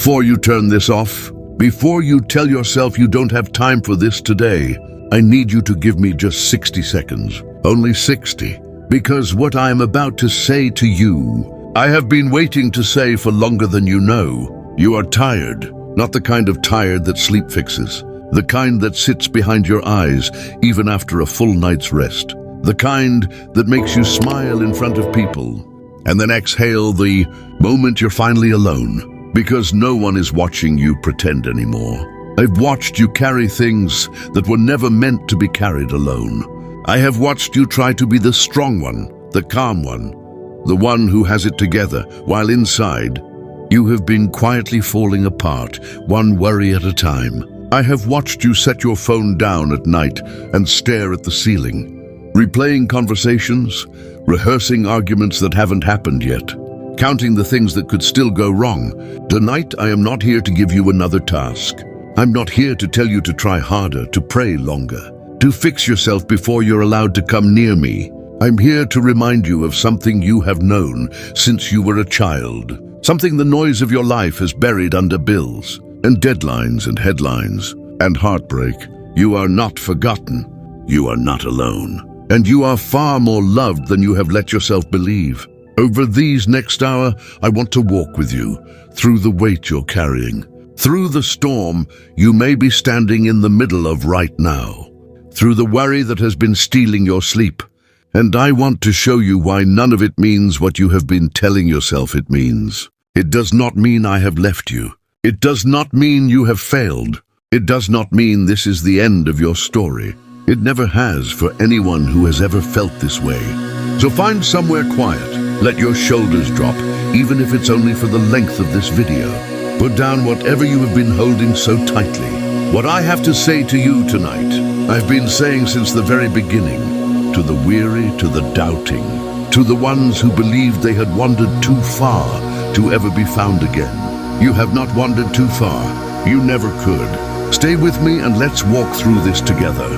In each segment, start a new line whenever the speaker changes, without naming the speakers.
Before you turn this off, before you tell yourself you don't have time for this today, I need you to give me just 60 seconds. Only 60. Because what I am about to say to you, I have been waiting to say for longer than you know. You are tired, not the kind of tired that sleep fixes. The kind that sits behind your eyes even after a full night's rest. The kind that makes you smile in front of people and then exhale the moment you're finally alone, because no one is watching you pretend anymore. I've watched you carry things that were never meant to be carried alone. I have watched you try to be the strong one, the calm one, the one who has it together, while inside, you have been quietly falling apart, one worry at a time. I have watched you set your phone down at night and stare at the ceiling, replaying conversations, rehearsing arguments that haven't happened yet, counting the things that could still go wrong. Tonight, I am not here to give you another task. I'm not here to tell you to try harder, to pray longer, to fix yourself before you're allowed to come near me. I'm here to remind you of something you have known since you were a child, something the noise of your life has buried under bills and deadlines and headlines and heartbreak. You are not forgotten. You are not alone. And you are far more loved than you have let yourself believe. Over these next hour, I want to walk with you through the weight you're carrying, through the storm you may be standing in the middle of right now, through the worry that has been stealing your sleep. And I want to show you why none of it means what you have been telling yourself it means. It does not mean I have left you. It does not mean you have failed. It does not mean this is the end of your story. It never has for anyone who has ever felt this way. So find somewhere quiet. Let your shoulders drop, even if it's only for the length of this video. Put down whatever you have been holding so tightly. What I have to say to you tonight, I've been saying since the very beginning, to the weary, to the doubting, to the ones who believed they had wandered too far to ever be found again. You have not wandered too far. You never could. Stay with me and let's walk through this together,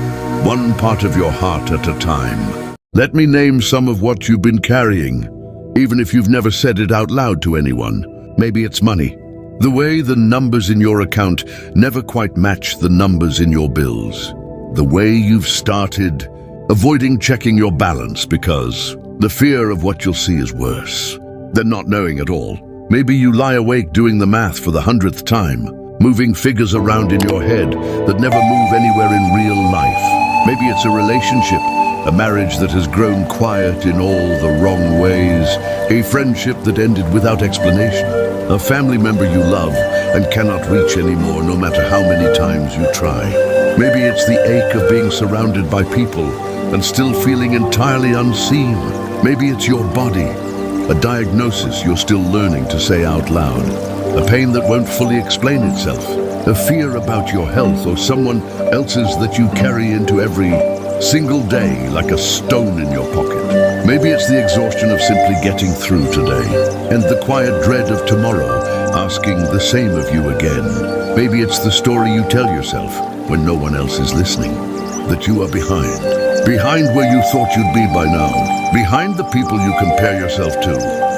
one part of your heart at a time. Let me name some of what you've been carrying, even if you've never said it out loud to anyone. Maybe it's money. The way the numbers in your account never quite match the numbers in your bills. The way you've started avoiding checking your balance because the fear of what you'll see is worse than not knowing at all. Maybe you lie awake doing the math for the 100th time, moving figures around in your head that never move anywhere in real life. Maybe it's a relationship, a marriage that has grown quiet in all the wrong ways, a friendship that ended without explanation, a family member you love and cannot reach anymore no matter how many times you try. Maybe it's the ache of being surrounded by people and still feeling entirely unseen. Maybe it's your body, a diagnosis you're still learning to say out loud, a pain that won't fully explain itself, a fear about your health or someone else's that you carry into every single day like a stone in your pocket. Maybe it's the exhaustion of simply getting through today and the quiet dread of tomorrow asking the same of you again. Maybe it's the story you tell yourself when no one else is listening, that you are behind where you thought you'd be by now, behind the people you compare yourself to,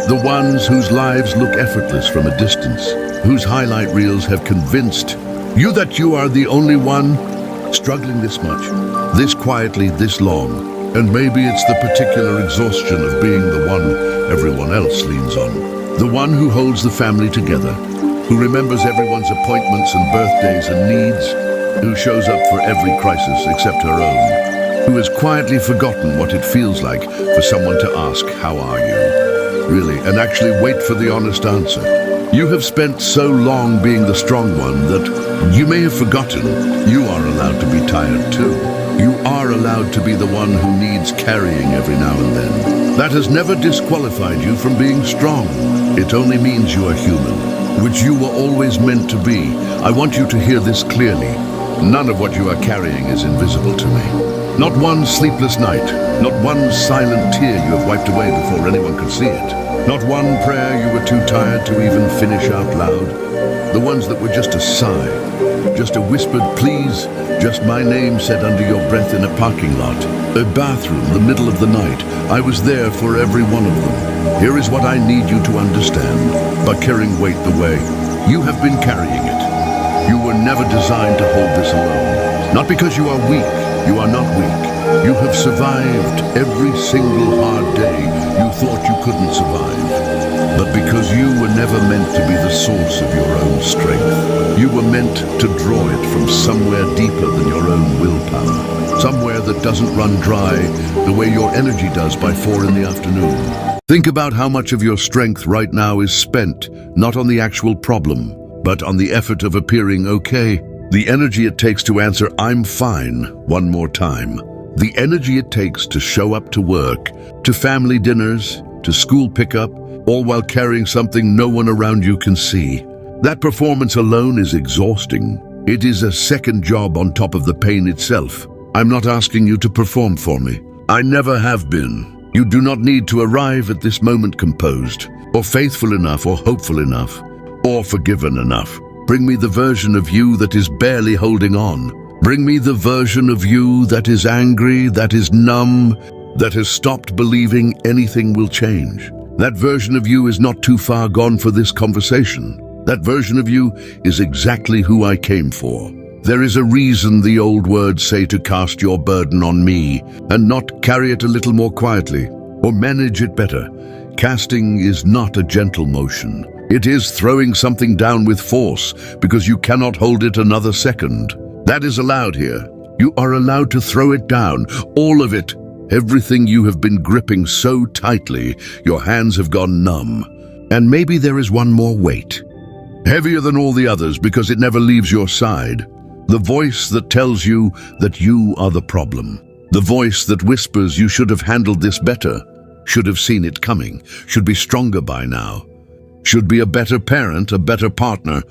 the ones whose lives look effortless from a distance, whose highlight reels have convinced you that you are the only one struggling this much, this quietly, this long. And maybe it's the particular exhaustion of being the one everyone else leans on, the one who holds the family together, who remembers everyone's appointments and birthdays and needs, who shows up for every crisis except her own, who has quietly forgotten what it feels like for someone to ask, "How are you?" Really, and actually wait for the honest answer. You have spent so long being the strong one that you may have forgotten you are allowed to be tired too. You are allowed to be the one who needs carrying every now and then. That has never disqualified you from being strong. It only means you are human, which you were always meant to be. I want you to hear this clearly. None of what you are carrying is invisible to me. Not one sleepless night, not one silent tear you have wiped away before anyone could see it. Not one prayer you were too tired to even finish out loud. The ones that were just a sigh, just a whispered please, just my name said under your breath in a parking lot, a bathroom, the middle of the night. I was there for every one of them. Here is what I need you to understand, by carrying weight the way You have been carrying it. You were never designed to hold this alone. Not because you are weak. You are not weak. You have survived every single hard day you thought you couldn't survive. But because you were never meant to be the source of your own strength. You were meant to draw it from somewhere deeper than your own willpower. Somewhere that doesn't run dry the way your energy does by 4 in the afternoon. Think about how much of your strength right now is spent, not on the actual problem, but on the effort of appearing okay. The energy it takes to answer, "I'm fine," one more time. The energy it takes to show up to work, to family dinners, to school pickup, all while carrying something no one around you can see. That performance alone is exhausting. It is a second job on top of the pain itself. I'm not asking you to perform for me. I never have been. You do not need to arrive at this moment composed, or faithful enough, or hopeful enough, or forgiven enough. Bring me the version of you that is barely holding on. Bring me the version of you that is angry, that is numb, that has stopped believing anything will change. That version of you is not too far gone for this conversation. That version of you is exactly who I came for. There is a reason the old words say to cast your burden on me and not carry it a little more quietly or manage it better. Casting is not a gentle motion. It is throwing something down with force because you cannot hold it another second. That is allowed here. You are allowed to throw it down, all of it. Everything you have been gripping so tightly, your hands have gone numb. And maybe there is one more weight. Heavier than all the others because it never leaves your side. The voice that tells you that you are the problem. The voice that whispers you should have handled this better, should have seen it coming, should be stronger by now, should be a better parent, a better partner,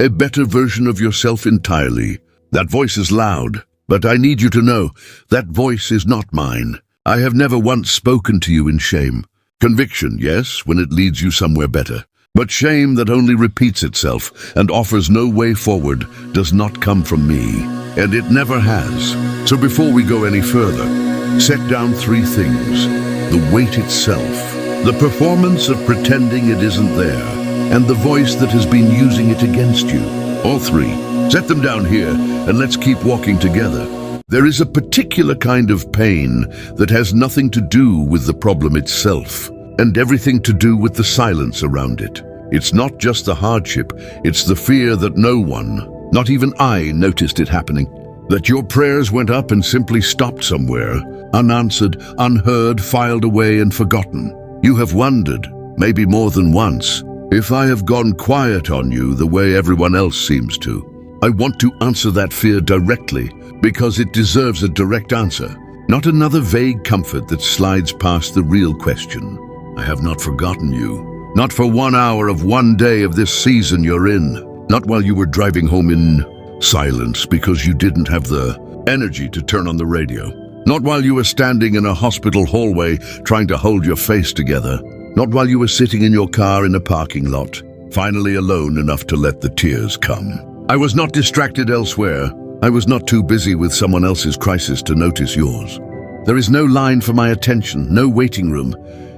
a better version of yourself entirely. That voice is loud, but I need you to know that voice is not mine. I have never once spoken to you in shame. Conviction, yes, when it leads you somewhere better. But shame that only repeats itself and offers no way forward does not come from me, and it never has. So before we go any further, set down 3 things. The weight itself, the performance of pretending it isn't there, and the voice that has been using it against you. All 3. Set them down here, and let's keep walking together. There is a particular kind of pain that has nothing to do with the problem itself, and everything to do with the silence around it. It's not just the hardship, it's the fear that no one, not even I, noticed it happening. That your prayers went up and simply stopped somewhere, unanswered, unheard, filed away and forgotten. You have wondered, maybe more than once, if I have gone quiet on you the way everyone else seems to. I want to answer that fear directly, because it deserves a direct answer, not another vague comfort that slides past the real question. I have not forgotten you. Not for 1 hour of 1 day of this season you're in. Not while you were driving home in silence because you didn't have the energy to turn on the radio. Not while you were standing in a hospital hallway trying to hold your face together. Not while you were sitting in your car in a parking lot, finally alone enough to let the tears come. I was not distracted elsewhere. I was not too busy with someone else's crisis to notice yours. There is no line for my attention, no waiting room,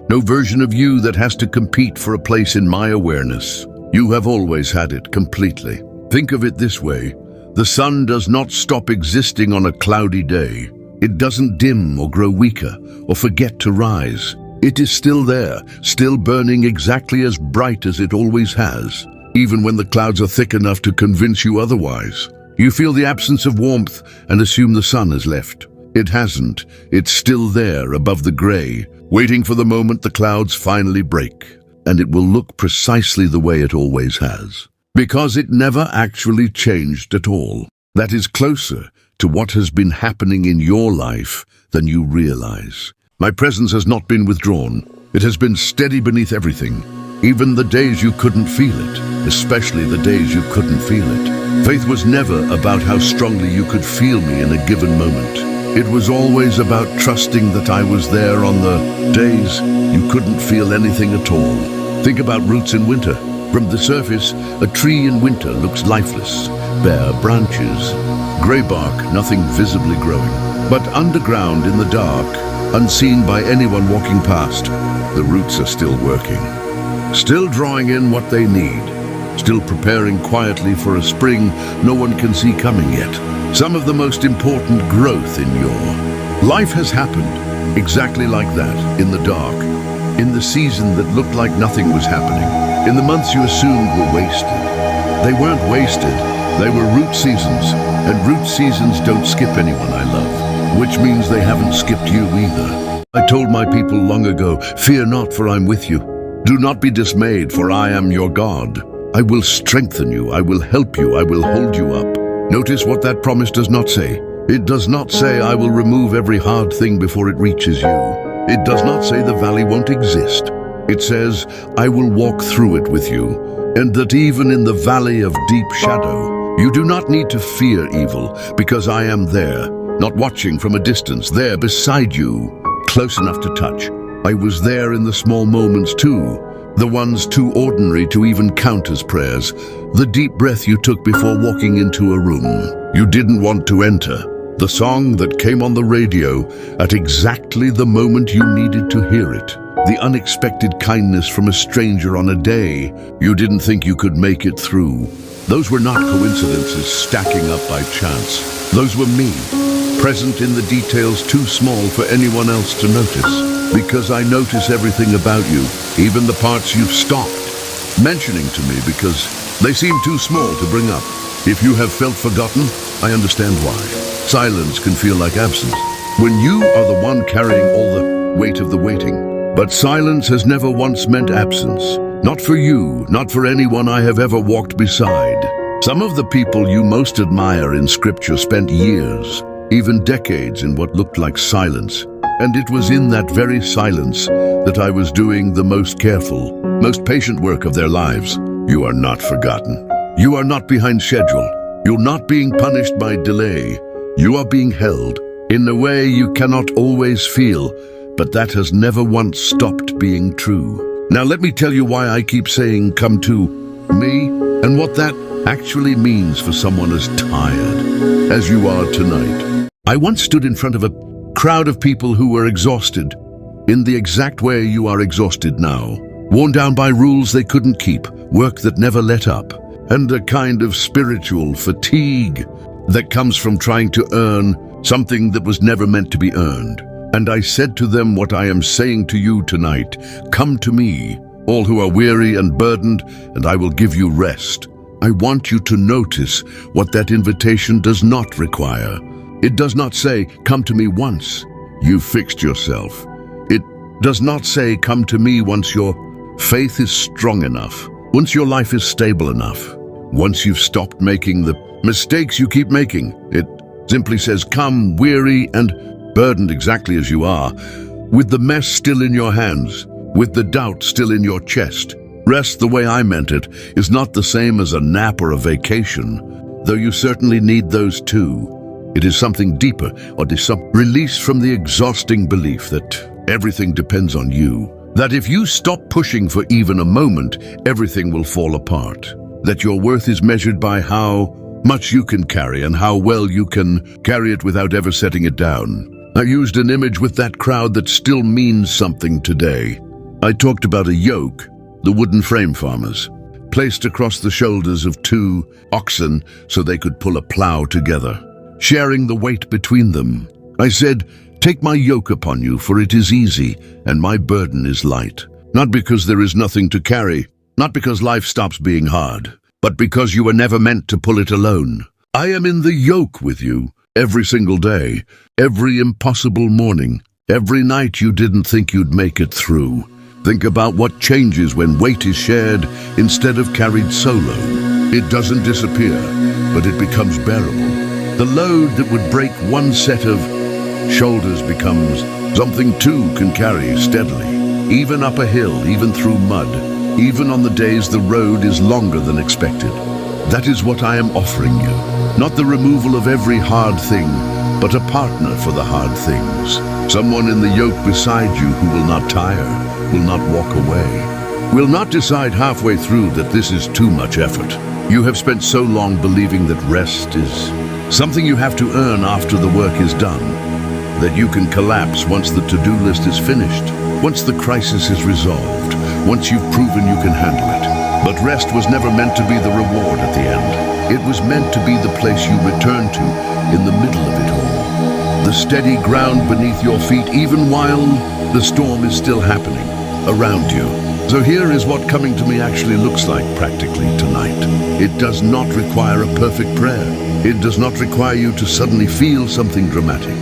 no version of you that has to compete for a place in my awareness. You have always had it completely. Think of it this way. The sun does not stop existing on a cloudy day. It doesn't dim or grow weaker or forget to rise. It is still there, still burning exactly as bright as it always has, even when the clouds are thick enough to convince you otherwise. You feel the absence of warmth and assume the sun has left. It hasn't. It's still there above the gray, waiting for the moment the clouds finally break, and it will look precisely the way it always has. Because it never actually changed at all. That is closer to what has been happening in your life than you realize. My presence has not been withdrawn. It has been steady beneath everything, even the days you couldn't feel it, especially the days you couldn't feel it. Faith was never about how strongly you could feel me in a given moment. It was always about trusting that I was there on the days you couldn't feel anything at all. Think about roots in winter. From the surface, a tree in winter looks lifeless, bare branches, gray bark, nothing visibly growing. But underground in the dark, unseen by anyone walking past, the roots are still working, still drawing in what they need, still preparing quietly for a spring no one can see coming yet. Some of the most important growth in your life has happened exactly like that, in the dark, in the season that looked like nothing was happening, in the months you assumed were wasted. They weren't wasted, they were root seasons, and root seasons don't skip anyone I love, which means they haven't skipped you either. I told my people long ago, fear not, for I'm with you. Do not be dismayed, for I am your God. I will strengthen you, I will help you, I will hold you up. Notice what that promise does not say. It does not say I will remove every hard thing before it reaches you. It does not say the valley won't exist. It says, I will walk through it with you, and that even in the valley of deep shadow, you do not need to fear evil, because I am there, not watching from a distance, there beside you, close enough to touch. I was there in the small moments too, the ones too ordinary to even count as prayers, the deep breath you took before walking into a room you didn't want to enter, the song that came on the radio at exactly the moment you needed to hear it, the unexpected kindness from a stranger on a day you didn't think you could make it through. Those were not coincidences stacking up by chance. Those were me, present in the details too small for anyone else to notice. Because I notice everything about you, even the parts you've stopped mentioning to me because they seem too small to bring up. If you have felt forgotten, I understand why. Silence can feel like absence, when you are the one carrying all the weight of the waiting. But silence has never once meant absence. Not for you, not for anyone I have ever walked beside. Some of the people you most admire in Scripture spent years, even decades, in what looked like silence. And it was in that very silence that I was doing the most careful, most patient work of their lives. You are not forgotten. You are not behind schedule. You're not being punished by delay. You are being held in a way you cannot always feel, but that has never once stopped being true. Now let me tell you why I keep saying come to me, and what that actually means for someone as tired as you are tonight. I once stood in front of a crowd of people who were exhausted, in the exact way you are exhausted now, worn down by rules they couldn't keep, work that never let up, and a kind of spiritual fatigue that comes from trying to earn something that was never meant to be earned. And I said to them what I am saying to you tonight, come to me, all who are weary and burdened, and I will give you rest. I want you to notice what that invitation does not require. It does not say, come to me once you've fixed yourself. It does not say, come to me once your faith is strong enough, once your life is stable enough, once you've stopped making the mistakes you keep making. It simply says, come weary and burdened exactly as you are, with the mess still in your hands, with the doubt still in your chest. Rest, the way I meant it, is not the same as a nap or a vacation, though you certainly need those too. It is something deeper, or some release from the exhausting belief that everything depends on you, that if you stop pushing for even a moment, everything will fall apart, that your worth is measured by how much you can carry and how well you can carry it without ever setting it down. I used an image with that crowd that still means something today. I talked about a yoke, the wooden frame farmers, placed across the shoulders of two oxen so they could pull a plow together, sharing the weight between them. I said, take my yoke upon you, for it is easy, and my burden is light. Not because there is nothing to carry, not because life stops being hard, but because you were never meant to pull it alone. I am in the yoke with you, every single day, every impossible morning, every night you didn't think you'd make it through. Think about what changes when weight is shared instead of carried solo. It doesn't disappear, but it becomes bearable. The load that would break one set of shoulders becomes something two can carry steadily, even up a hill, even through mud, even on the days the road is longer than expected. That is what I am offering you. Not the removal of every hard thing, but a partner for the hard things. Someone in the yoke beside you who will not tire, will not walk away, will not decide halfway through that this is too much effort. You have spent so long believing that rest is something you have to earn after the work is done, that you can collapse once the to-do list is finished, once the crisis is resolved, once you've proven you can handle it. But rest was never meant to be the reward at the end. It was meant to be the place you return to in the middle of it all. The steady ground beneath your feet, even while the storm is still happening around you. So here is what coming to me actually looks like practically tonight. It does not require a perfect prayer. It does not require you to suddenly feel something dramatic.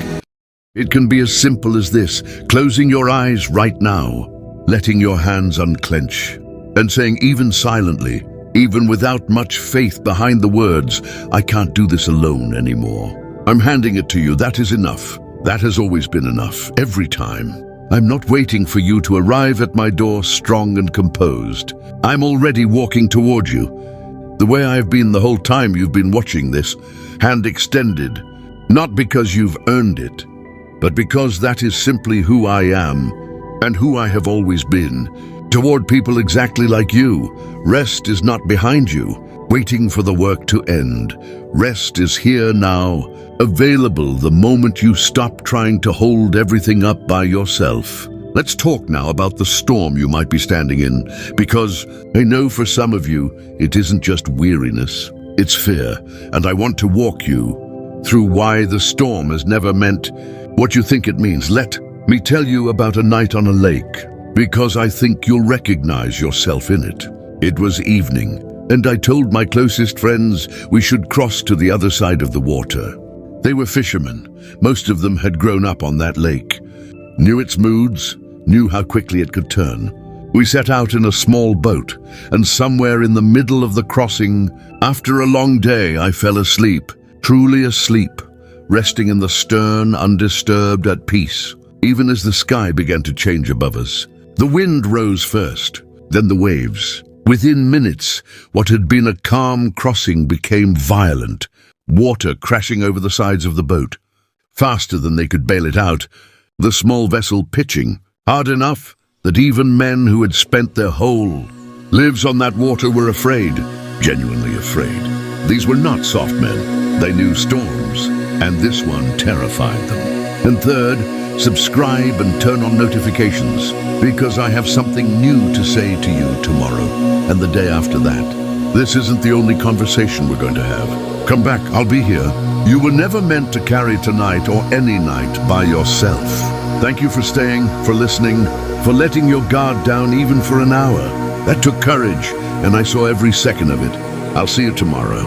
It can be as simple as this: closing your eyes right now, letting your hands unclench, and saying, even silently, even without much faith behind the words, I can't do this alone anymore. I'm handing it to you. That is enough. That has always been enough, every time. I'm not waiting for you to arrive at my door strong and composed. I'm already walking toward you, the way I've been the whole time you've been watching this, hand extended, not because you've earned it, but because that is simply who I am and who I have always been, toward people exactly like you. Rest is not behind you, waiting for the work to end. Rest is here now, available the moment you stop trying to hold everything up by yourself. Let's talk now about the storm you might be standing in, because I know for some of you, it isn't just weariness, it's fear, and I want to walk you through why the storm has never meant what you think it means. Let me tell you about a night on a lake, because I think you'll recognize yourself in it. It was evening, and I told my closest friends we should cross to the other side of the water. They were fishermen. Most of them had grown up on that lake, knew its moods, knew how quickly it could turn. We set out in a small boat, and somewhere in the middle of the crossing, after a long day, I fell asleep, truly asleep, resting in the stern, undisturbed, at peace, even as the sky began to change above us. The wind rose first, then the waves. Within minutes, what had been a calm crossing became violent, water crashing over the sides of the boat. Faster than they could bail it out, the small vessel pitching, hard enough that even men who had spent their whole lives on that water were afraid, genuinely afraid. These were not soft men. They knew storms, and this one terrified them. And third, subscribe and turn on notifications, because I have something new to say to you tomorrow and the day after that. This isn't the only conversation we're going to have. Come back, I'll be here. You were never meant to carry tonight or any night by yourself. Thank you for staying, for listening, for letting your guard down even for an hour. That took courage, and I saw every second of it. I'll see you tomorrow.